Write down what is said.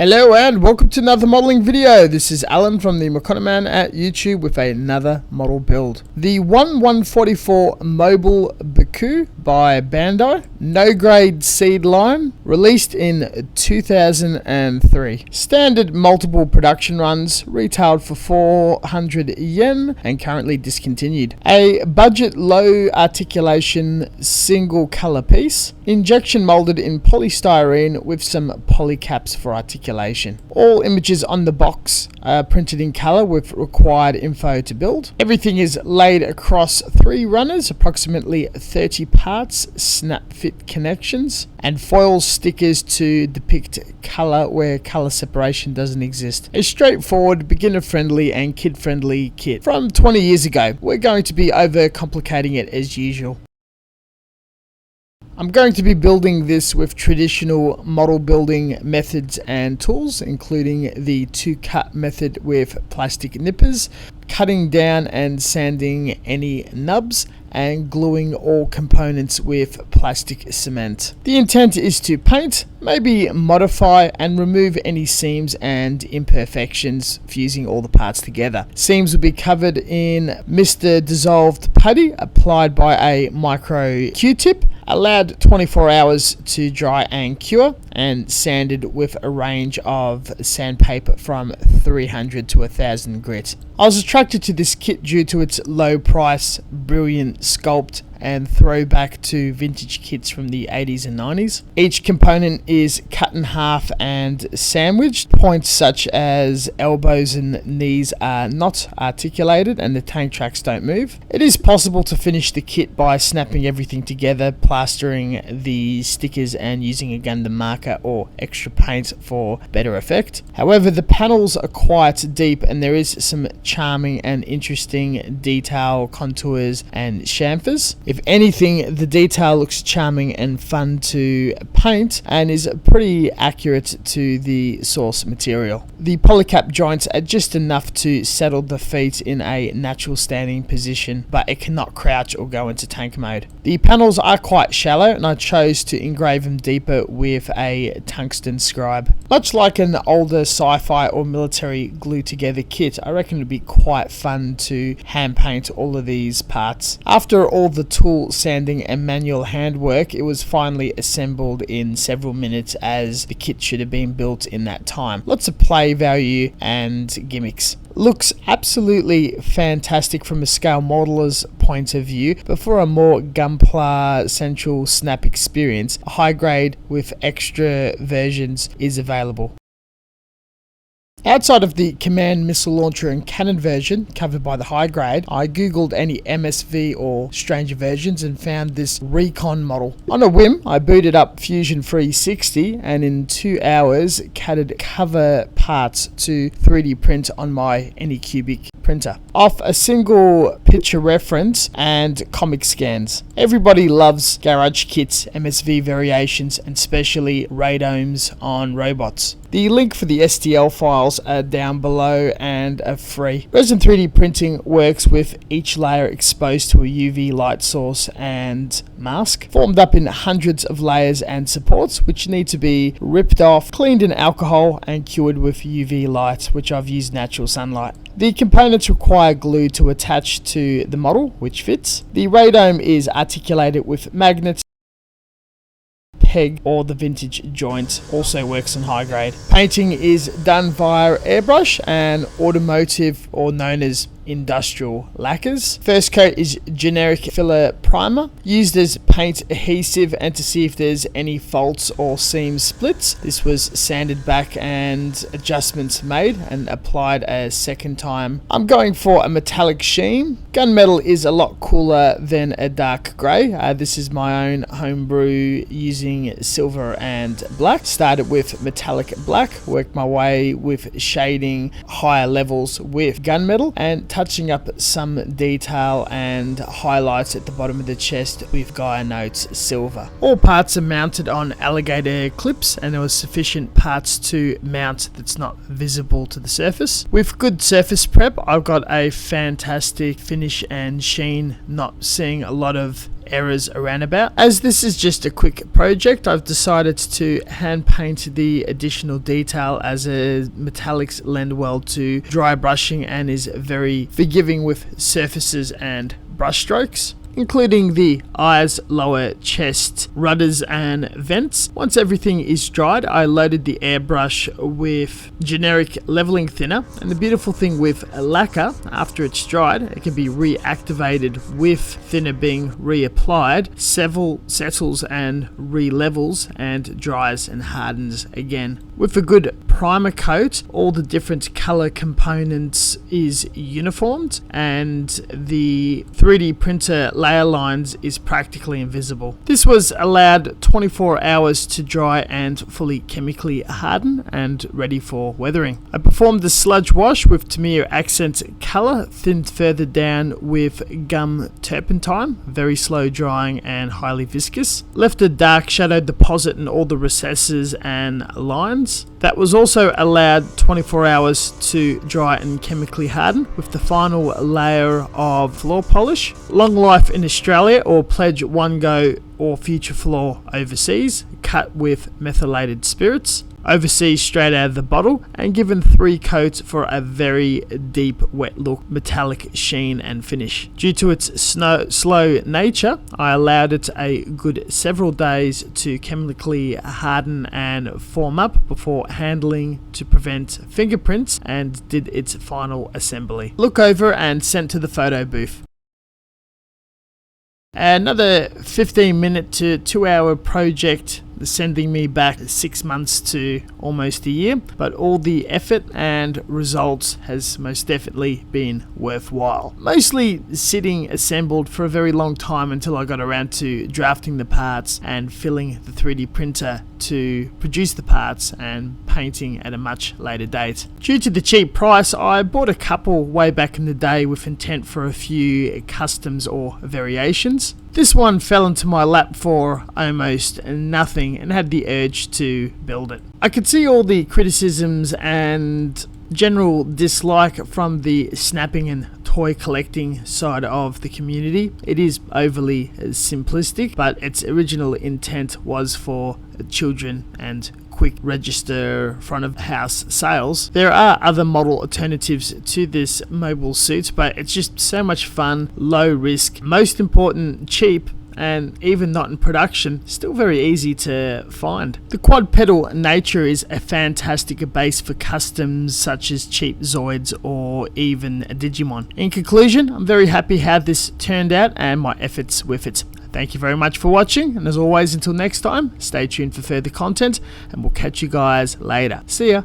Hello and welcome to another modelling video. This is Alan from the McConaughey at YouTube with another model build. The 1144 Mobile BuCUE by Bandai, No Grade SEED line, released in 2003. Standard multiple production runs, retailed for 400 yen and currently discontinued. A budget low articulation single colour piece, injection moulded in polystyrene with some poly caps for articulation. All images on the box are printed in colour with required info to build. Everything is laid across 3 runners, approximately 30 parts, snap fit connections, and foil stickers to depict colour where colour separation doesn't exist. A straightforward, beginner friendly and kid friendly kit from 20 years ago. We're going to be over complicating it as usual. I'm going to be building this with traditional model building methods and tools, including the 2-cut method with plastic nippers, cutting down and sanding any nubs, and gluing all components with plastic cement. The intent is to paint, maybe modify and remove any seams and imperfections, fusing all the parts together. Seams will be covered in Mr. Dissolved Putty applied by a micro Q-tip, allowed 24 hours to dry and cure, and sanded with a range of sandpaper from 300 to 1000 grit. I was attracted to this kit due to its low price, brilliant sculpt, and throwback to vintage kits from the 80s and 90s. Each component is cut in half and sandwiched. Points such as elbows and knees are not articulated and the tank tracks don't move. It is possible to finish the kit by snapping everything together, plastering the stickers and using a Gundam marker or extra paint for better effect. However, the panels are quite deep and there is some charming and interesting detail, contours and chamfers. If anything, the detail looks charming and fun to paint and is pretty accurate to the source material. The polycap joints are just enough to settle the feet in a natural standing position, but it cannot crouch or go into tank mode. The panels are quite shallow and I chose to engrave them deeper with a tungsten scribe. Much like an older sci-fi or military glue together kit, I reckon it would be quite fun to hand paint all of these parts. After all the tool sanding and manual handwork, it was finally assembled in several minutes, as the kit should have been built in that time. Lots of play value and gimmicks. Looks absolutely fantastic from a scale modeler's point of view, but for a more Gunpla central snap experience, a high grade with extra versions is available. Outside of the command missile launcher and cannon version covered by the high grade, I googled any MSV or stranger versions and found this Recon model. On a whim, I booted up Fusion 360 and in 2 hours cutted cover parts to 3D print on my Anycubic printer off a single picture reference and comic scans. Everybody loves garage kits, MSV variations, and especially radomes on robots. The link for the STL files are down below and are free. Resin 3D printing works with each layer exposed to a UV light source and mask, formed up in hundreds of layers and supports, which need to be ripped off, cleaned in alcohol, and cured with UV light, which I've used natural sunlight. The components require glue to attach to the model, which fits. The radome is articulated with magnets, peg, or the vintage joint, also works on high grade. Painting is done via airbrush and automotive, or known as industrial lacquers. First coat is generic filler primer, used as paint adhesive and to see if there's any faults or seam splits. This was sanded back and adjustments made and applied a second time. I'm going for a metallic sheen. Gunmetal is a lot cooler than a dark grey. This is my own homebrew using silver and black. Started with metallic black, worked my way with shading higher levels with gunmetal and touching up some detail and highlights at the bottom of the chest with Gaia Notes silver. All parts are mounted on alligator clips and there was sufficient parts to mount that's not visible to the surface. With good surface prep, I've got a fantastic finish and sheen, not seeing a lot of errors around about. As this is just a quick project, I've decided to hand paint the additional detail, as a metallics lend well to dry brushing and is very forgiving with surfaces and brush strokes, including the eyes, lower chest, rudders and vents. Once everything is dried, I loaded the airbrush with generic leveling thinner, and the beautiful thing with lacquer, after it's dried, it can be reactivated with thinner being reapplied, settles and re-levels and dries and hardens again. With a good primer coat, all the different color components is uniformed and the 3D printer layer lines is practically invisible. This was allowed 24 hours to dry and fully chemically harden and ready for weathering. I performed the sludge wash with Tamiya accent color, thinned further down with gum turpentine, very slow drying and highly viscous. Left a dark shadow deposit in all the recesses and lines. That was also allowed 24 hours to dry and chemically harden with the final layer of floor polish. Long life in Australia, or pledge one go or future floor overseas, cut with methylated spirits. Overseas straight out of the bottle, and given 3 coats for a very deep wet look, metallic sheen and finish. Due to its slow nature, I allowed it a good several days to chemically harden and form up before handling to prevent fingerprints, and did its final assembly. Look over and sent to the photo booth. Another 15-minute to 2-hour project, sending me back 6 months to almost a year, but all the effort and results has most definitely been worthwhile. Mostly sitting assembled for a very long time until I got around to drafting the parts and filling the 3D printer to produce the parts and painting at a much later date. Due to the cheap price, I bought a couple way back in the day with intent for a few customs or variations. This one fell into my lap for almost nothing and had the urge to build it. I could see all the criticisms and general dislike from the snapping and toy collecting side of the community. It is overly simplistic, but its original intent was for children and quick register front of house sales. There are other model alternatives to this mobile suit, but it's just so much fun, low risk, most important, cheap, and even not in production, still very easy to find. The quad pedal nature is a fantastic base for customs such as cheap Zoids or even a Digimon. In conclusion, I'm very happy how this turned out and my efforts with it. Thank you very much for watching, and as always, until next time, stay tuned for further content, and we'll catch you guys later. See ya!